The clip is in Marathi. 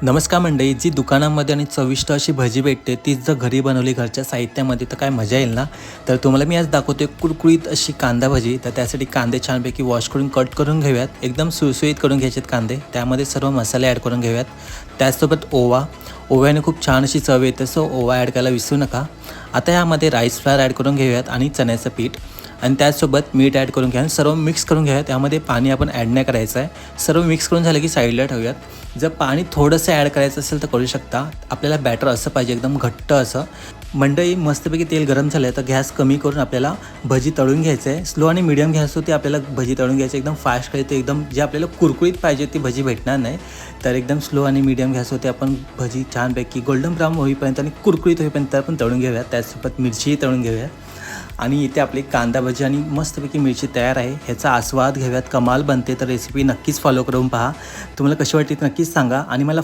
नमस्कार मंडळी, जी दुकानामध्ये आणि चविष्ट अशी भजी भेटते तीच जर घरी बनवली घरच्या साहित्यामध्ये तर काय मजा येईल ना. तर तुम्हाला मी आज दाखवते कुरकुरीत अशी कांदा भजी. तर त्यासाठी कांदे छानपैकी वॉश करून कट करून घेऊयात, एकदम सुळसुळीत करून घ्यायचे कांदे. त्यामध्ये सर्व मसाले ॲड करून घेऊयात. त्याचसोबत ओव्याने खूप छान अशी चव येते, सो ओवा ॲड करायला विसरू नका. आता यामध्ये राईस फ्लावर ॲड करून घेऊयात आणि चण्याचं पीठ आणि त्याचसोबत मीठ ॲड करून घ्या. सर्व मिक्स करून घ्या. त्यामध्ये पाणी आपण ॲड नाही करायचं आहे. सर्व मिक्स करून झालं की साईडला ठेवूयात. जर पाणी थोडंसं ॲड करायचं असेल तर करू शकता. आपल्याला बॅटर असं पाहिजे, एकदम घट्ट असं. मंडळी, मस्तपैकी तेल गरम झालं तर गॅस कमी करून आपल्याला भजी तळून घ्यायचं आहे. स्लो आणि मीडियम गॅस होती आपल्याला भजी तळून घ्यायचं. एकदम फास्ट केली तर एकदम जे आपल्याला कुरकुरीत पाहिजे ती भजी भेटणार नाही. तर एकदम स्लो आणि मीडियम गॅस होते आपण भजी छानपैकी गोल्डन ब्राऊन होईपर्यंत आणि कुरकुरीत होईपर्यंत आपण तळून घेऊयात. त्याचसोबत मिरचीही तळून घेऊयात. आणि इथे आपली कांदा भजी आणि मस्तपैकी मिरची तयार आहे. ह्याचा आस्वाद घेऊयात. कमाल बनते. तर रेसिपी नक्कीच फॉलो करून पहा. तुम्हाला कशी वाटली नक्कीच सांगा आणि मला